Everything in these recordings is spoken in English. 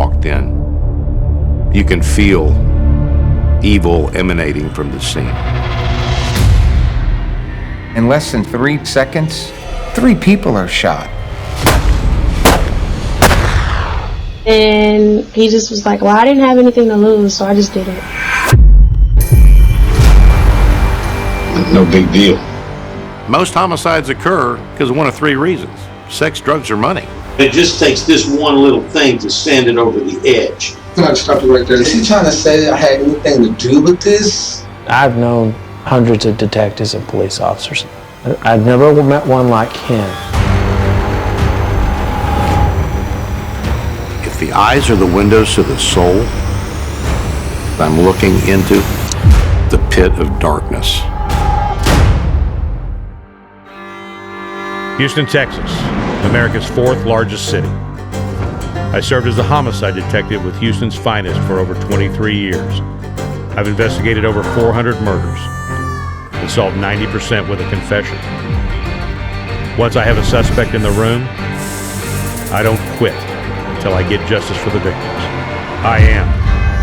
walked in. You can feel evil emanating from the scene. In less than 3 seconds, 3 people are shot. And he just was like, well, I didn't have anything to lose, so I just did it. No big deal. Most homicides occur because of one of 3 reasons: sex, drugs, or money. It just takes this one little thing to send it over the edge. Can I stop you right there? Is he trying to say I had anything to do with this? I've known hundreds of detectives and police officers. I've never met one like him. If the eyes are the windows to the soul, I'm looking into the pit of darkness. Houston, Texas, America's 4th largest city. I served as a homicide detective with Houston's finest for over 23 years. I've investigated over 400 murders and solved 90% with a confession. Once I have a suspect in the room, I don't quit until I get justice for the victims. I am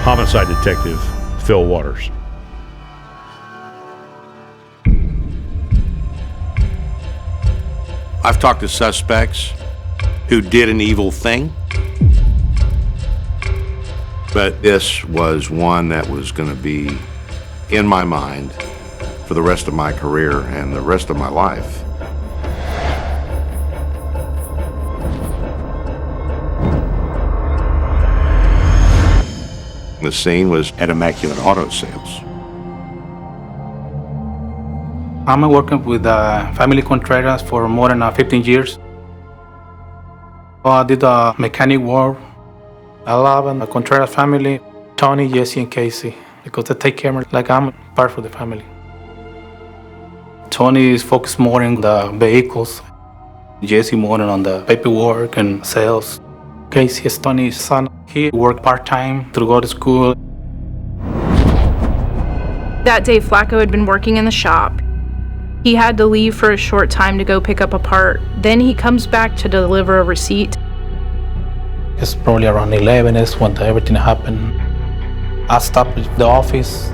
homicide detective Phil Waters. I've talked to suspects who did an evil thing, but this was one that was going to be in my mind for the rest of my career and the rest of my life. The scene was at Immaculate Auto Sales. I'm working with family Contreras for more than 15 years. I did mechanic work. I love the Contreras family, Tony, Jesse, and Casey, because they take care of me like I'm part of the family. Tony is focused more on the vehicles. Jesse more on the paperwork and sales. Casey is Tony's son. He worked part-time to go to school. That day, Flacco had been working in the shop. He had to leave for a short time to go pick up a part. Then he comes back to deliver a receipt. It's probably around 11 is when everything happened. I stopped at the office.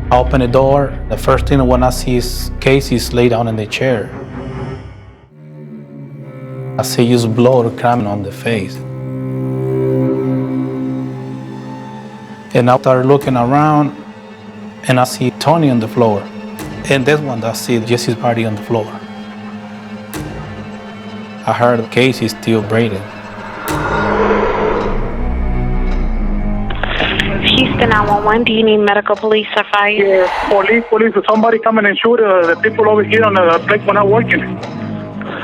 I open the door. The first thing when I see is Casey's laid down in the chair. I see just blood coming on the face. And I started looking around and I see Tony on the floor. And that's when I see Jesse's body on the floor. I heard Casey still breathing. Houston 911, do you need medical, police, or fire? Yeah, police, somebody come and shoot the people over here on the place when I'm working.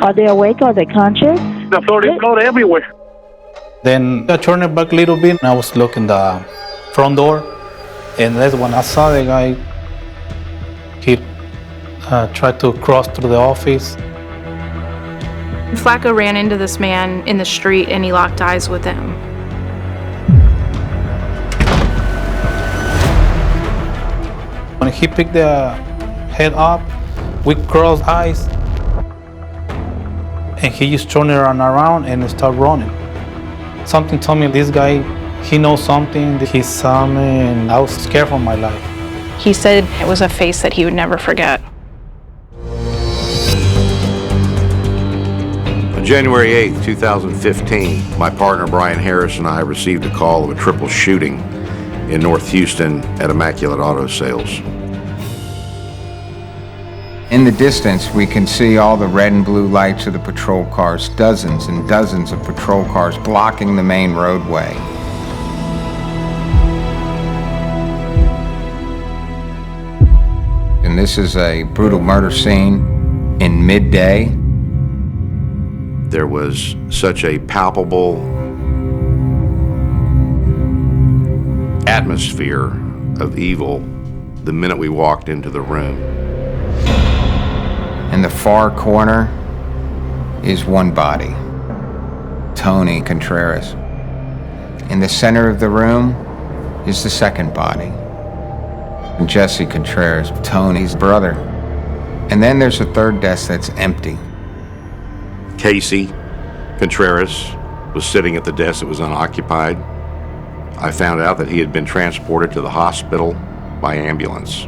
Are they awake? Are they conscious? The floor is blood everywhere. Then I turned it back a little bit and I was looking the front door. And that's when I saw the guy. He tried to cross through the office. Flacco ran into this man in the street and he locked eyes with him. When he picked the head up, we crossed eyes. And he just turned around and started running. Something told me this guy, he knows something, he saw me, and I was scared for my life. He said it was a face that he would never forget. On January 8th, 2015, my partner Brian Harris and I received a call of a triple shooting in North Houston at Immaculate Auto Sales. In the distance, we can see all the red and blue lights of the patrol cars, dozens and dozens of patrol cars blocking the main roadway. And this is a brutal murder scene in midday. There was such a palpable atmosphere of evil the minute we walked into the room. In the far corner is one body, Tony Contreras. In the center of the room is the second body, Jesse Contreras, Tony's brother. And then there's a third desk that's empty. Casey Contreras was sitting at the desk that was unoccupied. I found out that he had been transported to the hospital by ambulance.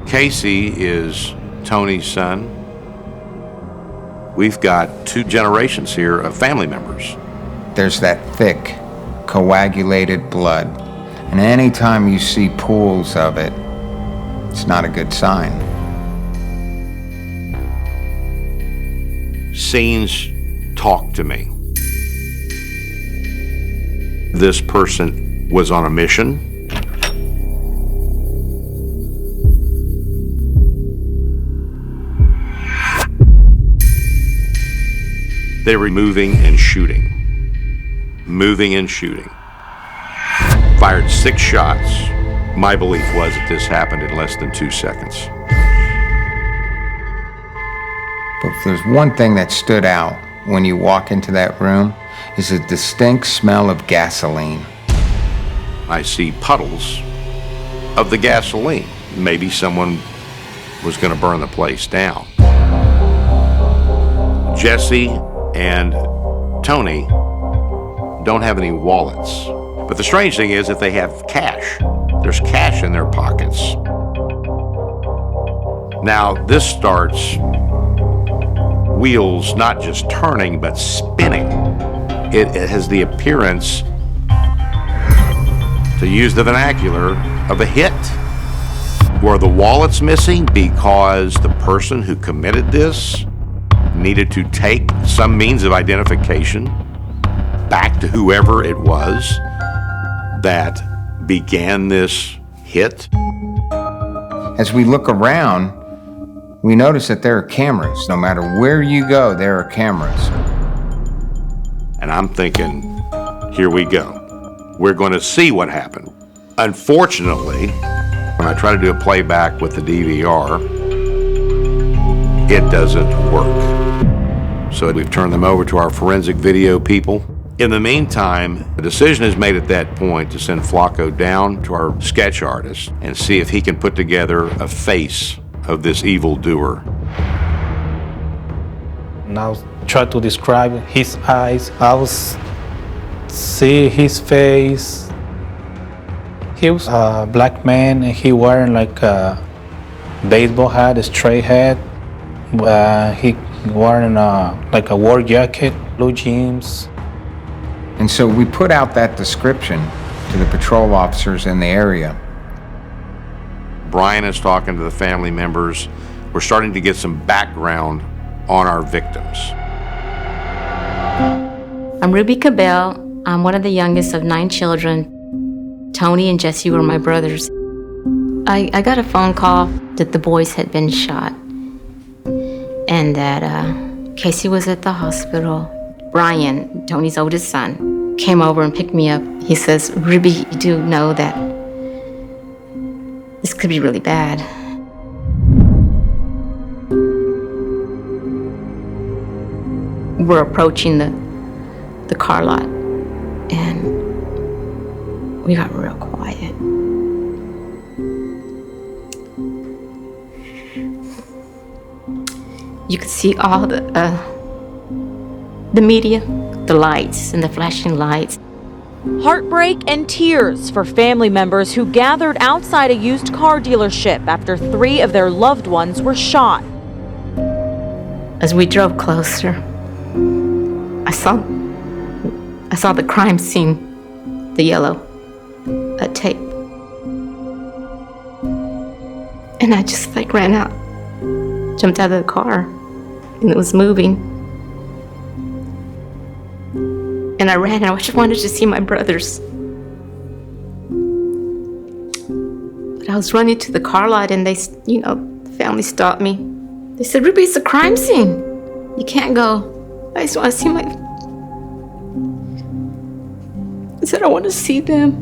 Casey is Tony's son. We've got 2 generations here of family members. There's that thick, coagulated blood. And anytime you see pools of it, it's not a good sign. Scenes talk to me. This person was on a mission. They were moving and shooting. Moving and shooting. Fired 6 shots. My belief was that this happened in less than 2 seconds. But if there's one thing that stood out when you walk into that room, is a distinct smell of gasoline. I see puddles of the gasoline. Maybe someone was going to burn the place down. Jesse and Tony don't have any wallets. But the strange thing is that they have cash. There's cash in their pockets. Now, this starts wheels not just turning, but spinning. It has the appearance, to use the vernacular, of a hit. Were the wallets missing because the person who committed this needed to take some means of identification back to whoever it was that began this hit? As we look around, we notice that there are cameras. No matter where you go, there are cameras. And I'm thinking, here we go. We're going to see what happened. Unfortunately, when I try to do a playback with the DVR, it doesn't work. So we've turned them over to our forensic video people. In the meantime, a decision is made at that point to send Flacco down to our sketch artist and see if he can put together a face of this evildoer. Now try to describe his eyes. I was see his face. He was a black man and he wearing like a baseball hat, a straight hat. He wearing like a war jacket, blue jeans. And so we put out that description to the patrol officers in the area. Brian is talking to the family members. We're starting to get some background on our victims. I'm Ruby Cabell. I'm one of the youngest of 9 children. Tony and Jesse were my brothers. I got a phone call that the boys had been shot and that Casey was at the hospital. Brian, Tony's oldest son, came over and picked me up. He says, Ruby, you do know that this could be really bad. We're approaching the car lot, and we got real quiet. You could see all the media, the lights and the flashing lights. Heartbreak and tears for family members who gathered outside a used car dealership after 3 of their loved ones were shot. As we drove closer, I saw the crime scene, the yellow tape. And I just ran out, jumped out of the car, and it was moving. And I ran, and I just wanted to see my brothers. But I was running to the car lot, and the family stopped me. They said, Ruby, it's a crime scene. You can't go. I just want to see my... I said, I want to see them.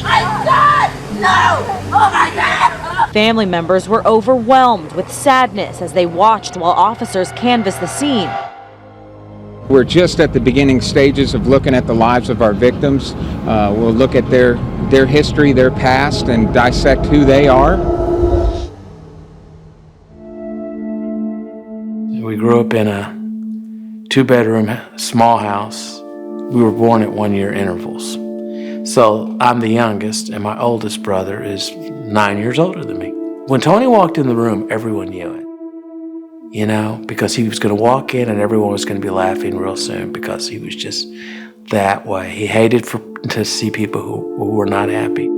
My God! No! Oh my God! Family members were overwhelmed with sadness as they watched while officers canvassed the scene. We're just at the beginning stages of looking at the lives of our victims. We'll look at their history, their past, and dissect who they are. We grew up in a 2-bedroom, small house. We were born at 1-year intervals. So I'm the youngest, and my oldest brother is 9 years older than me. When Tony walked in the room, everyone knew it, because he was going to walk in and everyone was going to be laughing real soon because he was just that way. He hated to see people who were not happy.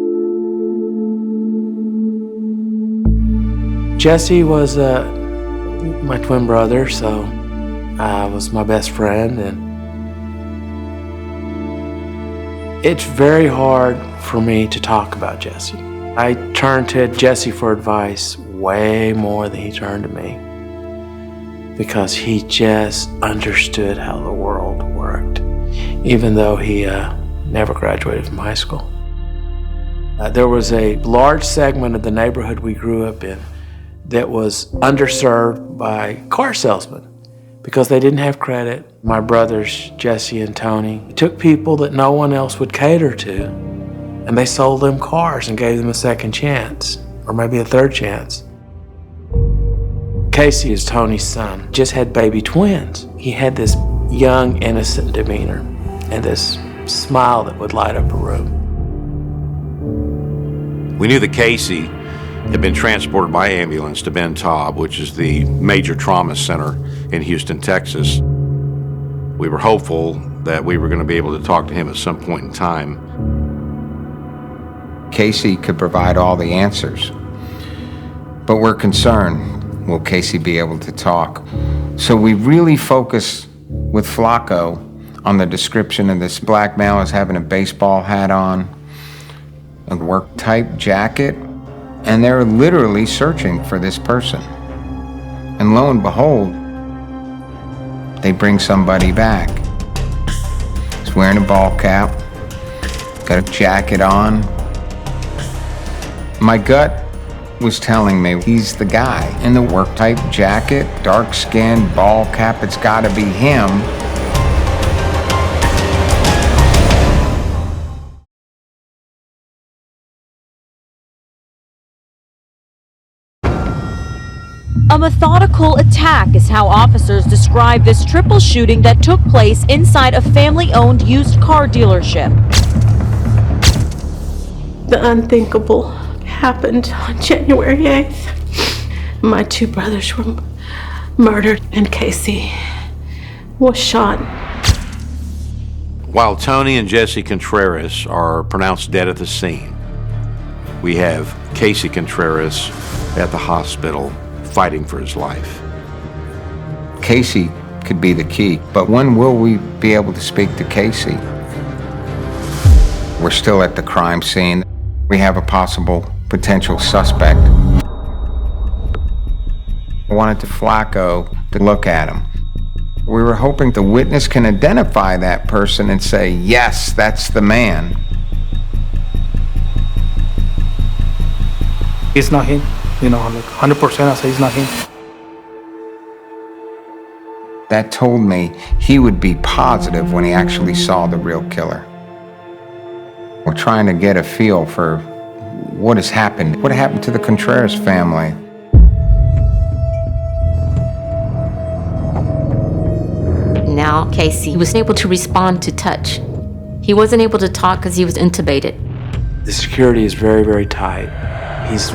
Jesse was my twin brother, so was my best friend, and it's very hard for me to talk about Jesse. I turned to Jesse for advice way more than he turned to me because he just understood how the world worked, even though he never graduated from high school. There was a large segment of the neighborhood we grew up in that was underserved by car salesmen because they didn't have credit. My brothers, Jesse and Tony, took people that no one else would cater to, and they sold them cars and gave them a second chance, or maybe a third chance. Casey is Tony's son, just had baby twins. He had this young, innocent demeanor and this smile that would light up a room. We knew that Casey had been transported by ambulance to Ben Taub, which is the major trauma center in Houston, Texas. We were hopeful that we were going to be able to talk to him at some point in time. Casey could provide all the answers, but we're concerned, will Casey be able to talk? So we really focused with Flacco on the description of this black male as having a baseball hat on, a work-type jacket, and they're literally searching for this person. And lo and behold, they bring somebody back. He's wearing a ball cap, got a jacket on. My gut was telling me he's the guy in the work-type jacket, dark skin, ball cap. It's gotta be him. A methodical attack is how officers describe this triple shooting that took place inside a family-owned used car dealership. The unthinkable happened on January 8th. My 2 brothers were murdered and Casey was shot. While Tony and Jesse Contreras are pronounced dead at the scene, we have Casey Contreras at the hospital fighting for his life. Casey could be the key, but when will we be able to speak to Casey? We're still at the crime scene. We have a possible potential suspect. I wanted Flacco to look at him. We were hoping the witness can identify that person and say, yes, that's the man. It's not him. Like 100% I say it's not him. That told me he would be positive when he actually saw the real killer. We're trying to get a feel for what has happened. What happened to the Contreras family? Now Casey was able to respond to touch. He wasn't able to talk because he was intubated. The security is very, very tight. He's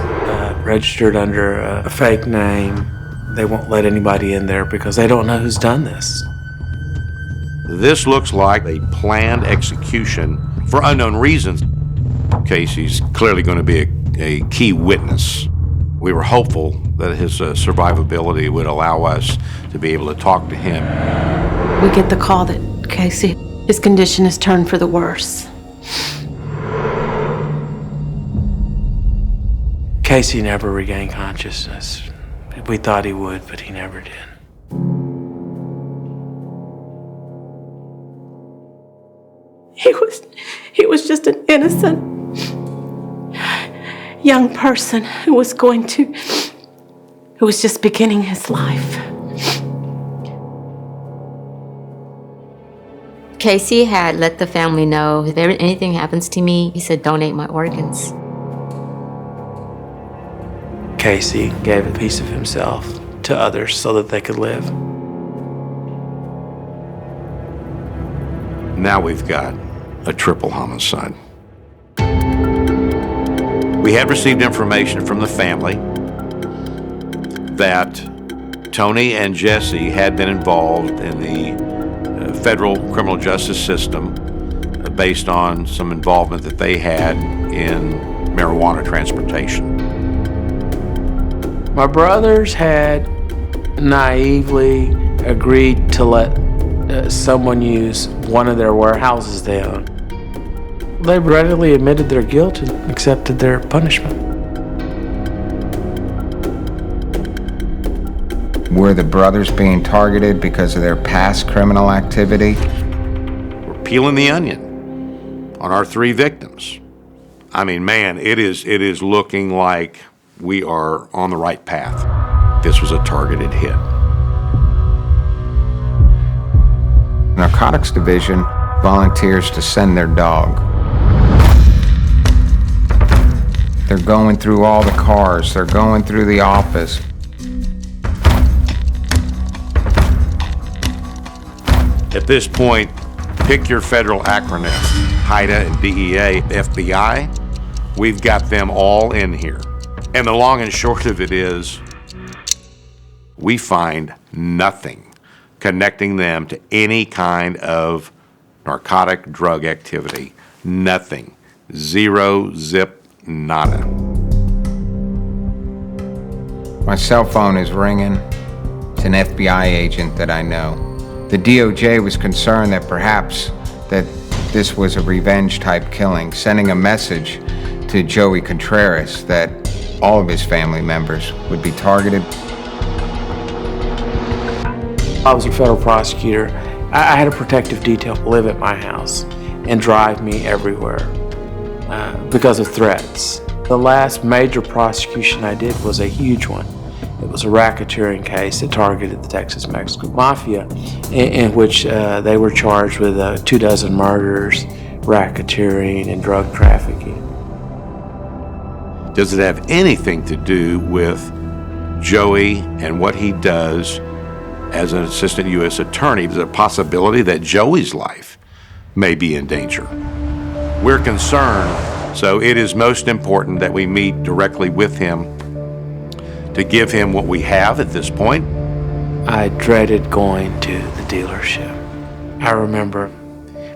registered under a fake name. They won't let anybody in there because they don't know who's done this. This looks like a planned execution for unknown reasons. Casey's clearly going to be a key witness. We were hopeful that his survivability would allow us to be able to talk to him. We get the call that Casey, his condition has turned for the worse. Casey never regained consciousness. We thought he would, but he never did. He was just an innocent young person who was just beginning his life. Casey had let the family know if anything happens to me, he said, donate my organs. Casey gave a piece of himself to others so that they could live. Now we've got a triple homicide. We had received information from the family that Tony and Jesse had been involved in the federal criminal justice system based on some involvement that they had in marijuana transportation. My brothers had naively agreed to let someone use one of their warehouses down. They readily admitted their guilt and accepted their punishment. Were the brothers being targeted because of their past criminal activity? We're peeling the onion on our 3 victims. I mean, man, it is looking like we are on the right path. This was a targeted hit. Narcotics Division volunteers to send their dog. They're going through all the cars, they're going through the office. At this point, pick your federal acronyms, HIDTA and DEA, FBI. We've got them all in here. And the long and short of it is, we find nothing connecting them to any kind of narcotic drug activity. Nothing. Zero, zip, nada. My cell phone is ringing. It's an FBI agent that I know. The DOJ was concerned that perhaps that this was a revenge-type killing, sending a message to Joey Contreras that all of his family members would be targeted. I was a federal prosecutor. I had a protective detail live at my house and drive me everywhere because of threats. The last major prosecution I did was a huge one. It was a racketeering case that targeted the Texas-Mexican Mafia, in which they were charged with 24 murders, racketeering, and drug trafficking. Does it have anything to do with Joey and what he does as an assistant U.S. attorney? Is there a possibility that Joey's life may be in danger? We're concerned, so it is most important that we meet directly with him to give him what we have at this point. I dreaded going to the dealership. I remember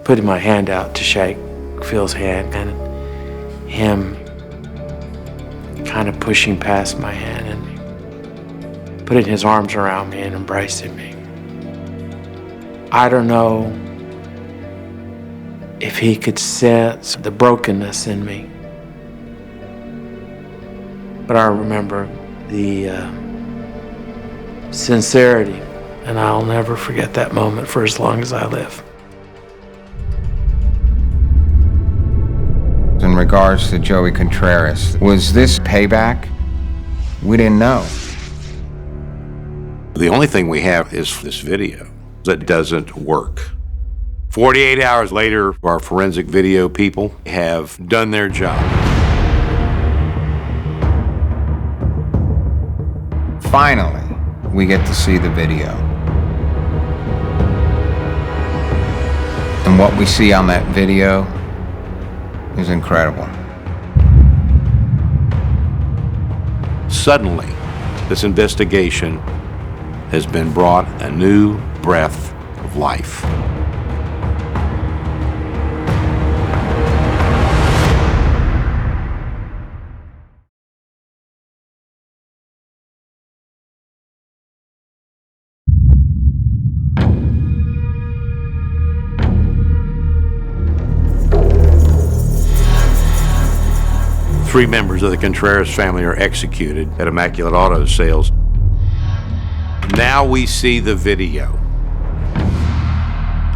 putting my hand out to shake Phil's hand and him kind of pushing past my hand and putting his arms around me and embracing me. I don't know if he could sense the brokenness in me, but I remember the sincerity, and I'll never forget that moment for as long as I live. In regards to Joey Contreras, was this payback? We didn't know. The only thing we have is this video that doesn't work. 48 hours later, our forensic video people have done their job. Finally, we get to see the video. And what we see on that video is incredible. Suddenly, this investigation has been brought a new breath of life. Three members of the Contreras family are executed at Immaculate Auto Sales. Now we see the video.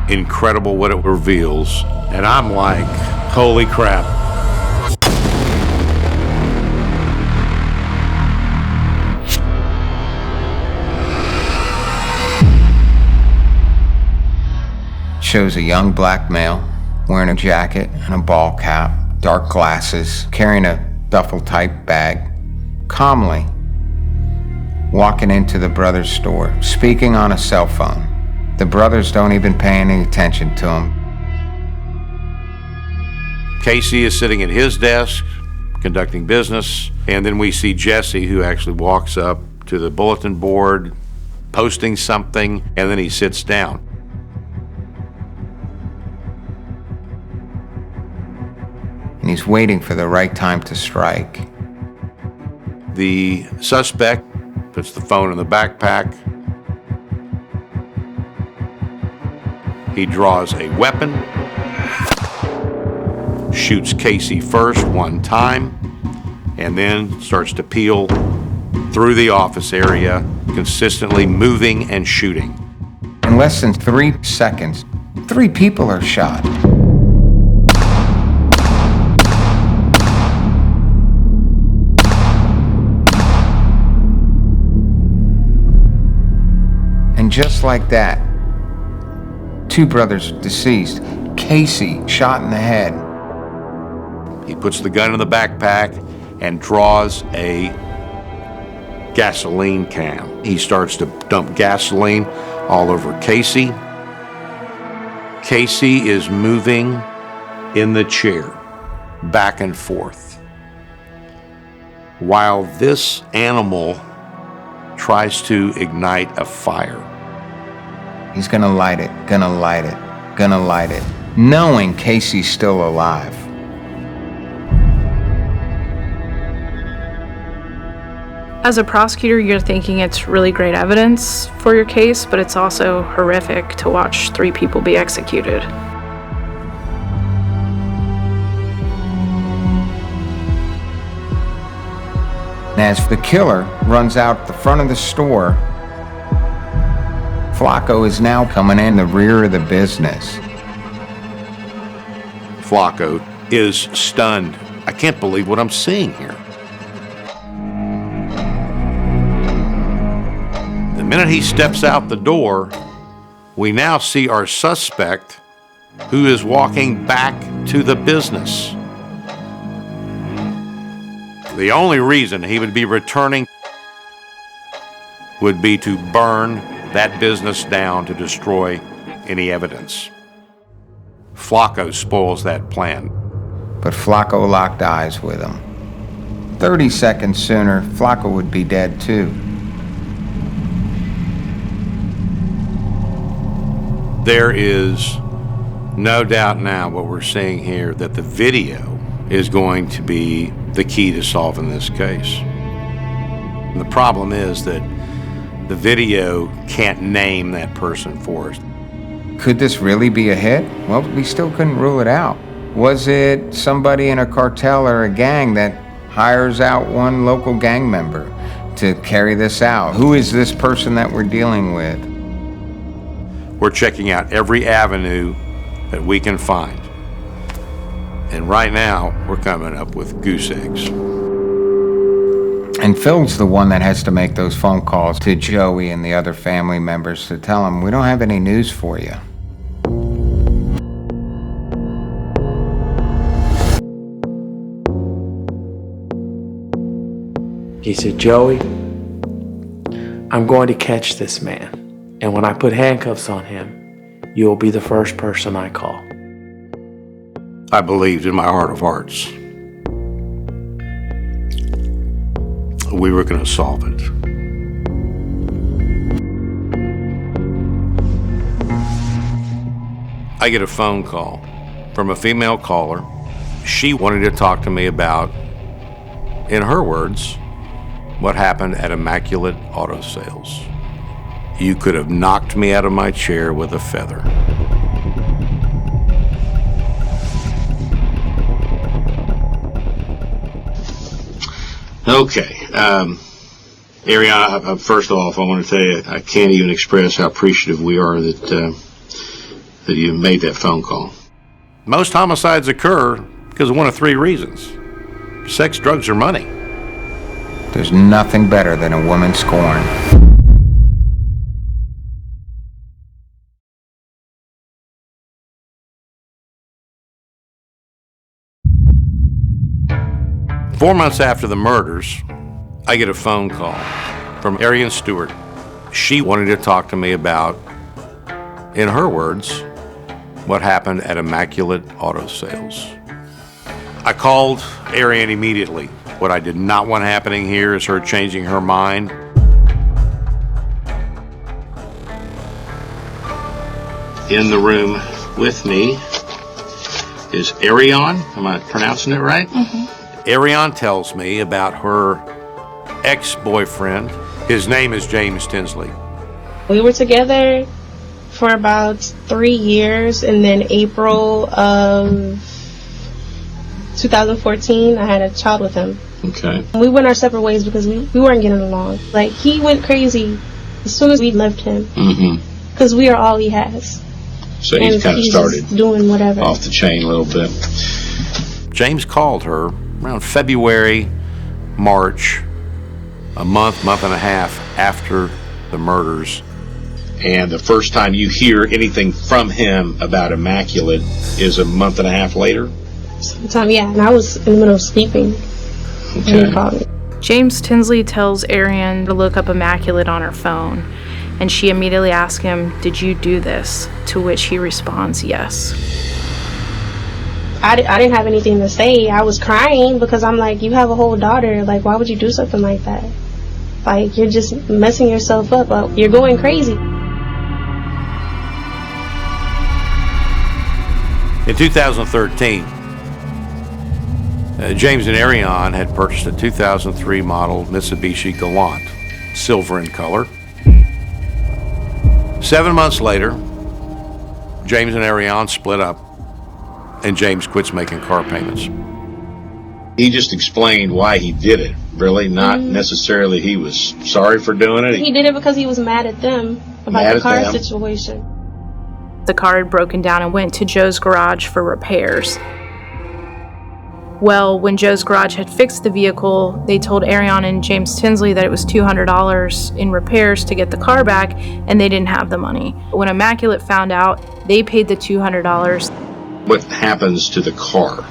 Incredible what it reveals. And I'm like, holy crap. Shows a young black male wearing a jacket and a ball cap, dark glasses, carrying a duffel-type bag, calmly walking into the brothers' store, speaking on a cell phone. The brothers don't even pay any attention to him. Casey is sitting at his desk, conducting business, and then we see Jesse, who actually walks up to the bulletin board, posting something, and then he sits down. And he's waiting for the right time to strike. The suspect puts the phone in the backpack. He draws a weapon, shoots Casey first one time, and then starts to peel through the office area, consistently moving and shooting. In less than 3 seconds, 3 people are shot. And just like that, 2 brothers deceased. Casey shot in the head. He puts the gun in the backpack and draws a gasoline can. He starts to dump gasoline all over Casey. Casey is moving in the chair, back and forth, while this animal tries to ignite a fire. He's gonna light it, gonna light it, gonna light it, knowing Casey's still alive. As a prosecutor, you're thinking it's really great evidence for your case, but it's also horrific to watch 3 people be executed. As the killer runs out the front of the store, Flacco is now coming in the rear of the business. Flacco is stunned. I can't believe what I'm seeing here. The minute he steps out the door, we now see our suspect, who is walking back to the business. The only reason he would be returning would be to burn that business down to destroy any evidence. Flacco spoils that plan. But Flacco locked eyes with him. 30 seconds sooner, Flacco would be dead too. There is no doubt now what we're seeing here, that the video is going to be the key to solving this case. And the problem is that the video can't name that person for us. Could this really be a hit? Well, we still couldn't rule it out. Was it somebody in a cartel or a gang that hires out one local gang member to carry this out? Who is this person that we're dealing with? We're checking out every avenue that we can find. And right now, we're coming up with goose eggs. And Phil's the one that has to make those phone calls to Joey and the other family members to tell them, we don't have any news for you. He said, Joey, I'm going to catch this man. And when I put handcuffs on him, you'll be the first person I call. I believed in my heart of hearts we were going to solve it. I get a phone call from a female caller. She wanted to talk to me about, in her words, what happened at Immaculate Auto Sales. You could have knocked me out of my chair with a feather. Okay, Ariana, first off, I want to tell you, I can't even express how appreciative we are that you made that phone call. Most homicides occur because of one of 3 reasons: sex, drugs, or money. There's nothing better than a woman scorned. Four months after the murders, I get a phone call from Arian Stewart. She wanted to talk to me about, in her words, what happened at Immaculate Auto Sales. I called Ariane immediately. What I did not want happening here is her changing her mind. In the room with me is Ariane. Am I pronouncing it right? Mm-hmm. Ariane tells me about her ex-boyfriend. His name is James Tinsley. We were together for about 3 years, and then April of 2014, I had a child with him. Okay. We went our separate ways because we weren't getting along. Like, he went crazy as soon as we left him. Because we are all he has. So he's kind of started doing whatever off the chain a little bit. James called her around February, March, a month and a half after the murders. And the first time you hear anything from him about Immaculate is a month and a half later? Sometime, yeah. And I was in the middle of sleeping when he called me. James Tinsley tells Ariane to look up Immaculate on her phone, and she immediately asks him, "Did you do this?" To which he responds, "Yes." I didn't have anything to say. I was crying because I'm like, you have a whole daughter. Like, why would you do something like that? Like, you're just messing yourself up. You're going crazy. In 2013, James and Ariane had purchased a 2003 model Mitsubishi Galant, silver in color. 7 months later, James and Ariane split up, and James quits making car payments. He just explained why he did it, really, not necessarily he was sorry for doing it. He did it because he was mad at them about the car situation. The car had broken down and went to Joe's garage for repairs. Well, when Joe's garage had fixed the vehicle, they told Ariane and James Tinsley that it was $200 in repairs to get the car back, and they didn't have the money. When Immaculate found out, they paid the $200. What happens to the car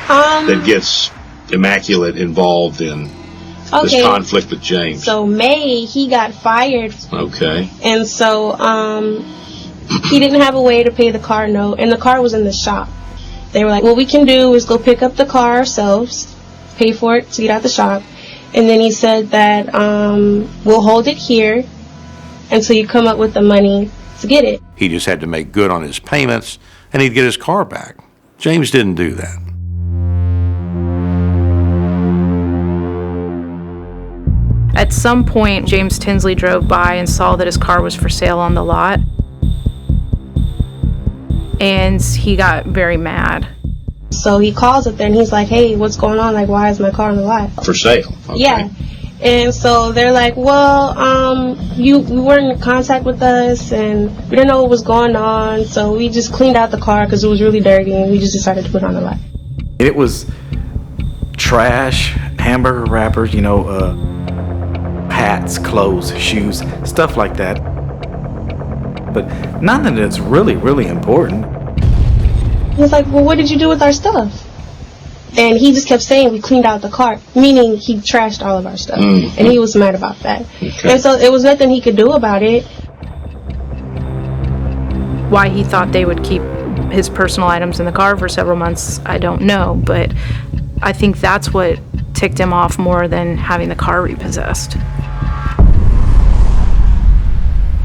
that gets Immaculate involved in this conflict with James? So May, he got fired. Okay. And so he didn't have a way to pay the car note, and the car was in the shop. They were like, what we can do is go pick up the car ourselves, pay for it to get out the shop, and then he said that we'll hold it here until you come up with the money to get it. He just had to make good on his payments, and he'd get his car back. James didn't do that. At some point, James Tinsley drove by and saw that his car was for sale on the lot. And he got very mad. So he calls up there and he's like, hey, what's going on? Like, why is my car on the lot? For sale. Okay. Yeah. And so they're like, well, you weren't in contact with us and we didn't know what was going on. So we just cleaned out the car because it was really dirty and we just decided to put it on the lot. It was trash, hamburger wrappers, hats, clothes, shoes, stuff like that. But nothing that's really, really important. He was like, well, what did you do with our stuff? And he just kept saying we cleaned out the car, meaning he trashed all of our stuff. And he was mad about that. Okay. And so it was nothing he could do about it. Why he thought they would keep his personal items in the car for several months, I don't know. But I think that's what ticked him off more than having the car repossessed.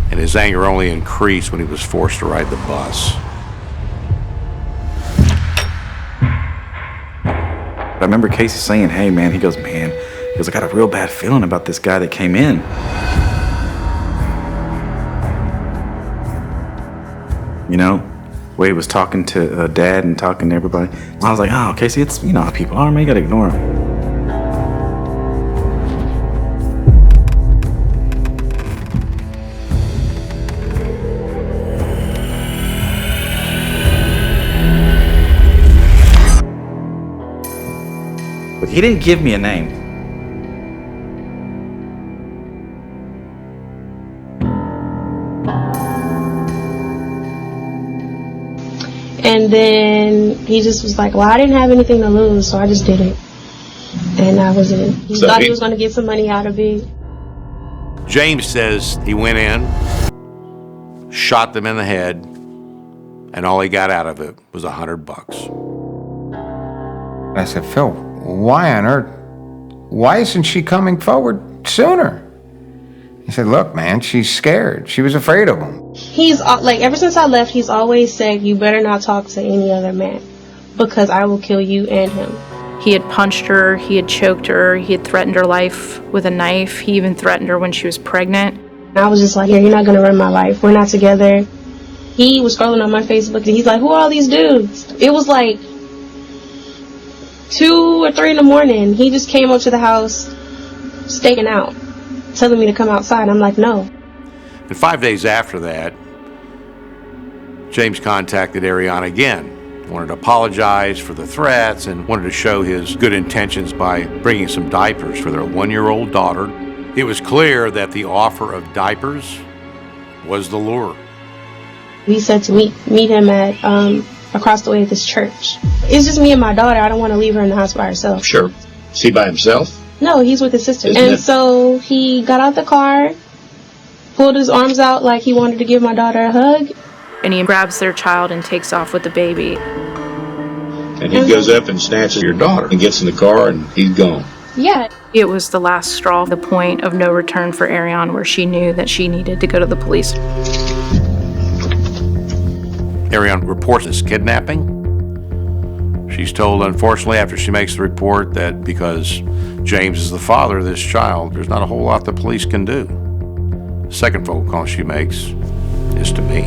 And his anger only increased when he was forced to ride the bus. I remember Casey saying, hey man, he goes, I got a real bad feeling about this guy that came in. The way he was talking to Dad and talking to everybody. I was like, oh, Casey, it's, how people are, man, you gotta ignore him. But he didn't give me a name. And then he just was like, well, I didn't have anything to lose, so I just did it. And that was it. He thought he was going to get some money out of it. James says he went in, shot them in the head, and all he got out of it was $100. I said, Phil, why isn't she coming forward sooner? He said, look, man, she's scared. She was afraid of him. He's like, ever since I left, he's always said, you better not talk to any other man because I will kill you and him. He had punched her, he had choked her, he had threatened her life with a knife. He even threatened her when she was pregnant. I was just like, yeah, you're not going to ruin my life. We're not together. He was scrolling on my Facebook and he's like, who are all these dudes? It was like 2 or 3 in the morning. He just came up to the house, staking out, telling me to come outside. I'm like, no. And 5 days after that, James contacted Ariana again, wanted to apologize for the threats and wanted to show his good intentions by bringing some diapers for their 1-year-old daughter. It was clear that the offer of diapers was the lure. We said to meet him at across the way at this church. It's just me and my daughter. I don't want to leave her in the house by herself. Sure. Is he by himself? No, he's with his sister. So he got out the car, pulled his arms out like he wanted to give my daughter a hug. And he grabs their child and takes off with the baby. And he goes up and snatches your daughter and gets in the car and he's gone. Yeah. It was the last straw, the point of no return for Ariane, where she knew that she needed to go to the police. Ariane reports this kidnapping. She's told, unfortunately, after she makes the report, that because James is the father of this child, there's not a whole lot the police can do. The second phone call she makes is to me.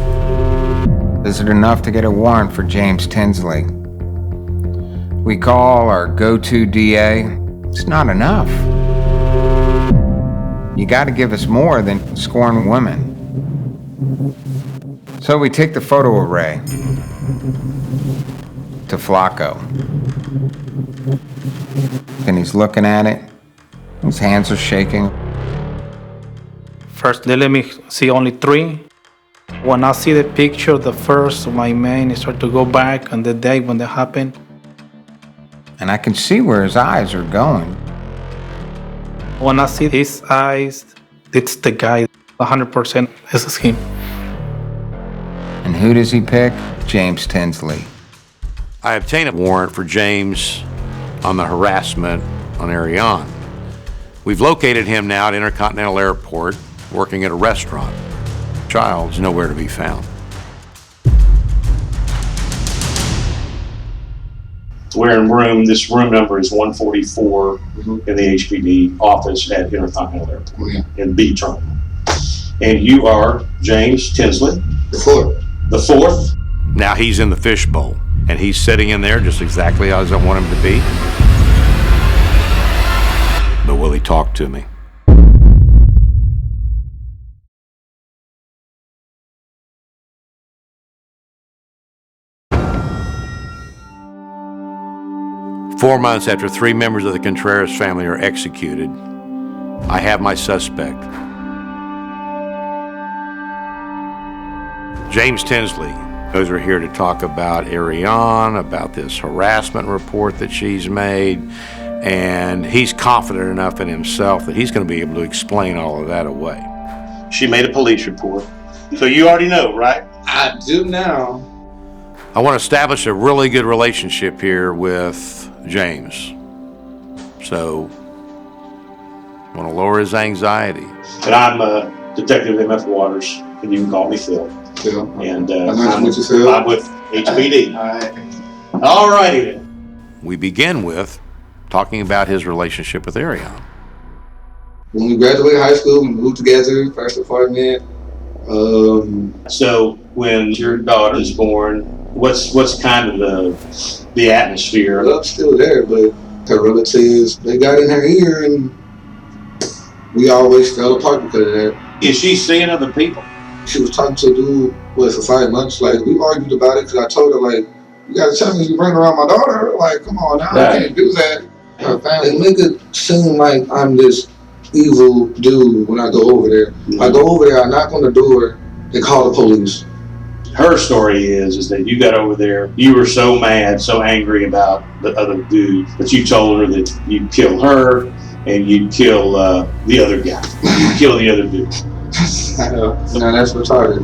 Is it enough to get a warrant for James Tinsley? We call our go-to DA. It's not enough. You got to give us more than scorn women. So we take the photo array to Flacco. And he's looking at it. His hands are shaking. First, they let me see only 3. When I see the picture, the first, my mind started to go back on the day when that happened. And I can see where his eyes are going. When I see his eyes, it's the guy. 100% this is him. And who does he pick? James Tinsley. I obtained a warrant for James on the harassment on Ariane. We've located him now at Intercontinental Airport, working at a restaurant. Child's nowhere to be found. We're in room, this room number is 144 in the HPD office at Intercontinental Airport in B Terminal. And you are James Tinsley. The fourth. The fourth. Now he's in the fishbowl, and he's sitting in there just exactly as I want him to be. But will he talk to me? Four months after 3 members of the Contreras family are executed, I have my suspect. James Tinsley. Those are here to talk about Ariane, about this harassment report that she's made, and he's confident enough in himself that he's going to be able to explain all of that away. She made a police report. So you already know, right? I do now. I want to establish a really good relationship here with James. So, I want to lower his anxiety. And I'm Detective M.F. Waters, and you can call me Phil. And I'm with HPD. All righty then. We begin with talking about his relationship with Ariane. When we graduated high school, we moved together, first apartment. So when your daughter is born, what's kind of the atmosphere? Love's still there, but her relatives, they got in her ear, and we always fell apart because of that. Is she seeing other people? She was talking to a dude for 5 months. Like, we argued about it because I told her, like, you gotta tell me you bring around my daughter. Like, come on now, I can't do that. Her family, they make it seem like I'm this evil dude when I go over there. I go over there, I knock on the door, they call the police. Her story is that you got over there, you were so mad, so angry about the other dude, that you told her that you'd kill her and you'd kill the other guy. You'd kill the other dude. I know. No, that's retarded.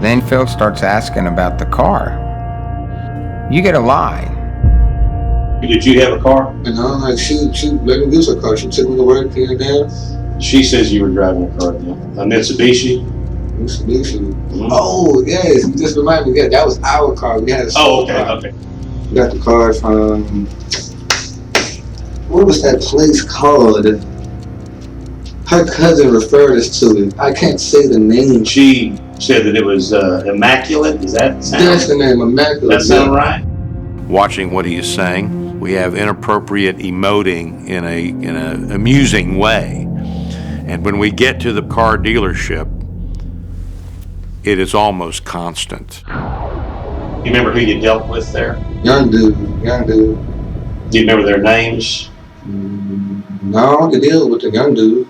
Then Phil starts asking about the car. You get a lie. Did you have a car? And like she let me use her car. She took me to work here and there. She says you were driving a car then. A Mitsubishi? Mitsubishi. Mm-hmm. Oh, yes. You just reminded me. Yeah, that was our car. We had a car. Okay. We got the car from... What was that place called? Her cousin referred us to it. I can't say the name. She said that it was Immaculate. Does that sound? That's the name, Immaculate. That sound right? Watching what he is saying, we have inappropriate emoting in a amusing way. And when we get to the car dealership, it is almost constant. You remember who you dealt with there? Young dude. Do you remember their names? No, the deal with the young dude.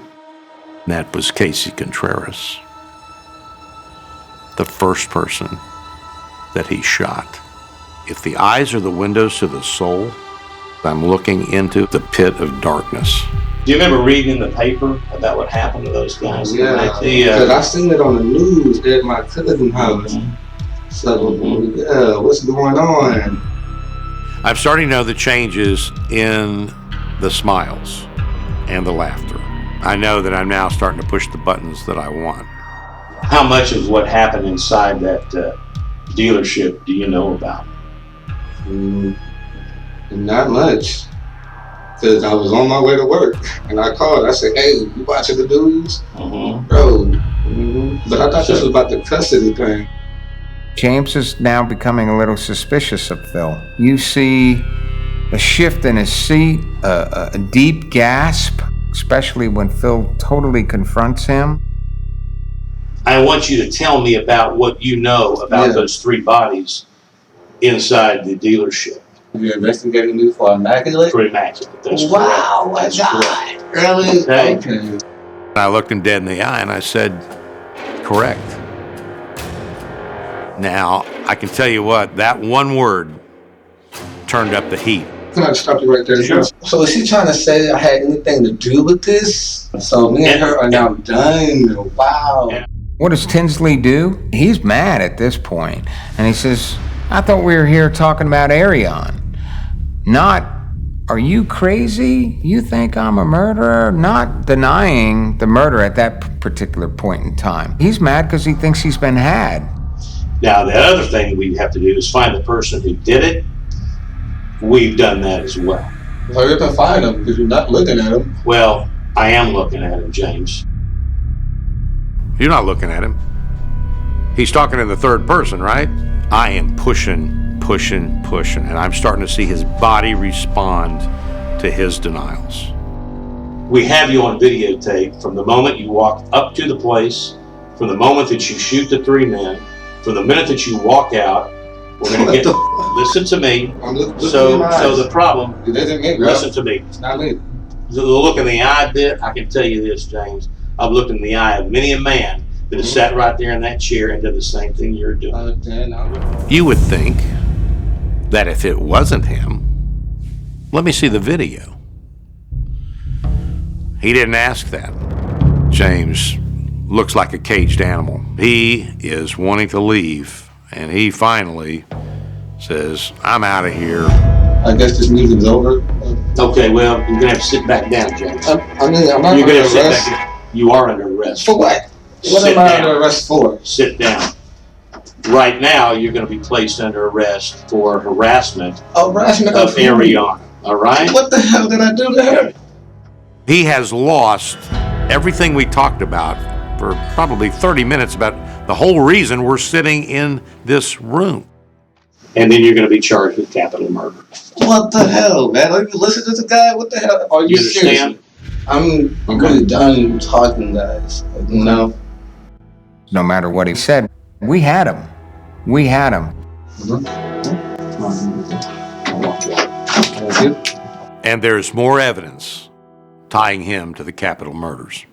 That was Casey Contreras, the first person that he shot. If the eyes are the windows to the soul, I'm looking into the pit of darkness. Do you remember reading in the paper about what happened to those guys? Yeah, because I seen it on the news at my cousin's house. So, yeah, what's going on? I'm starting to know the changes in the smiles and the laughter. I know that I'm now starting to push the buttons that I want. How much of what happened inside that dealership do you know about? Not much. Because I was on my way to work and I called. I said, hey, you watching the news? Bro. But I thought this was about the custody thing. James is now becoming a little suspicious of Phil. You see a shift in his seat, a deep gasp, especially when Phil totally confronts him. I want you to tell me about what you know about those three bodies inside the dealership. You're investigating me for Immaculate? For Immaculate, that's correct. Wow, my God. Really? Okay. I looked him dead in the eye and I said, correct. Now, I can tell you what, that one word turned up the heat. Can I stop you right there? Sure. So is she trying to say I had anything to do with this? So me and her are now done. Wow. What does Tinsley do? He's mad at this point, and he says, I thought we were here talking about Arion. Not, are you crazy? You think I'm a murderer? Not denying the murder at that particular point in time. He's mad because he thinks he's been had. Now, the other thing we have to do is find the person who did it. We've done that as well. So you have to find him because you're not looking at him. Well, I am looking at him, James. You're not looking at him. He's talking in the third person, right? I am pushing, and I'm starting to see his body respond to his denials. We have you on videotape from the moment you walk up to the place, from the moment that you shoot the three men, from the minute that you walk out. We're going to get, listen to me. So the problem, listen to me. It's not me. The look in the eye bit, I can tell you this, James. I've looked in the eye of many a man that has sat right there in that chair and did the same thing you're doing. You would think that if it wasn't him, let me see the video. He didn't ask that. James looks like a caged animal. He is wanting to leave. And he finally says, I'm out of here. I guess this meeting's over. Okay, well, you're going to have to sit back down, James. I'm not under arrest. You are under arrest. For what? What am I under arrest for? Sit down. Right now, you're going to be placed under arrest for harassment of Ariana. All right? What the hell did I do to her? He has lost everything we talked about for probably 30 minutes about the whole reason we're sitting in this room. And then you're going to be charged with capital murder. What the hell, man? Are you listening to the guy? What the hell? Are you understand? I'm really done talking, guys. You know? No matter what he said, we had him. We had him. And there's more evidence tying him to the capital murders.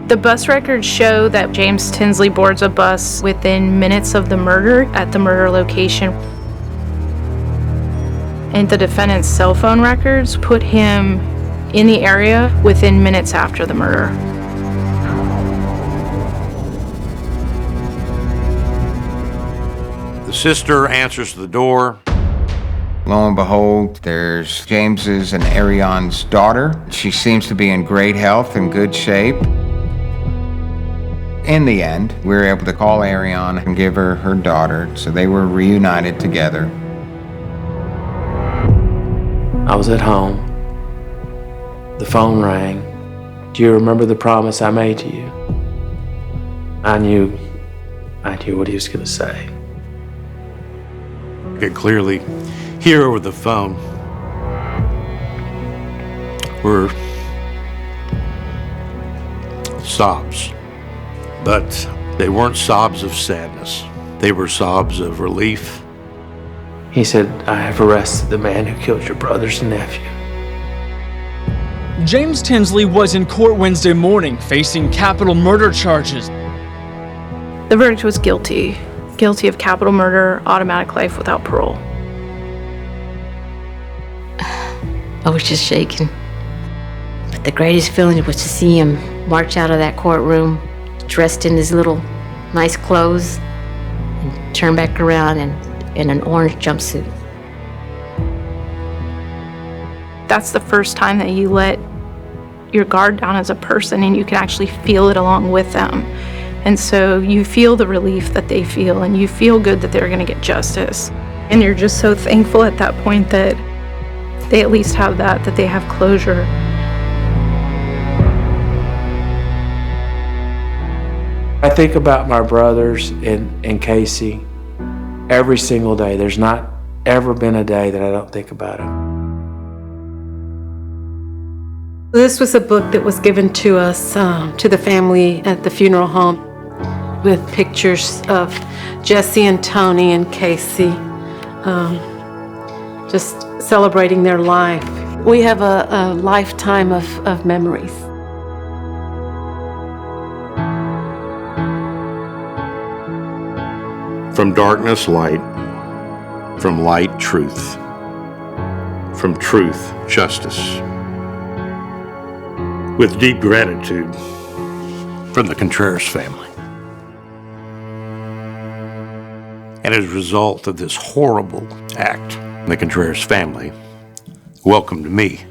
The bus records show that James Tinsley boards a bus within minutes of the murder at the murder location. And the defendant's cell phone records put him in the area within minutes after the murder. The Sister answers the door. Lo and behold, there's James's and Arion's daughter. She seems to be in great health and good shape. In the end, we were able to call Arion and give her her daughter, so they were reunited together. I was at home. The phone rang. Do you remember the promise I made to you? I knew what he was going to say. I could clearly hear over the phone were sobs, but they weren't sobs of sadness. They were sobs of relief. He said, I have arrested the man who killed your brothers and nephew. James Tinsley was in court Wednesday morning facing capital murder charges. The verdict was guilty. Guilty of capital murder, automatic life without parole. I was just shaking. But the greatest feeling was to see him march out of that courtroom, dressed in his little nice clothes, and turn back around in an orange jumpsuit. That's the first time that you let your guard down as a person and you can actually feel it along with them. And so you feel the relief that they feel and you feel good that they're going to get justice. And you're just so thankful at that point that they at least have that they have closure. I think about my brothers and Casey every single day. There's not ever been a day that I don't think about them. This was a book that was given to us, to the family at the funeral home, with pictures of Jesse and Tony and Casey, just celebrating their life. We have a lifetime of memories. From darkness, light. From light, truth. From truth, justice. With deep gratitude from the Contreras family. And as a result of this horrible act, the Contreras family welcomed me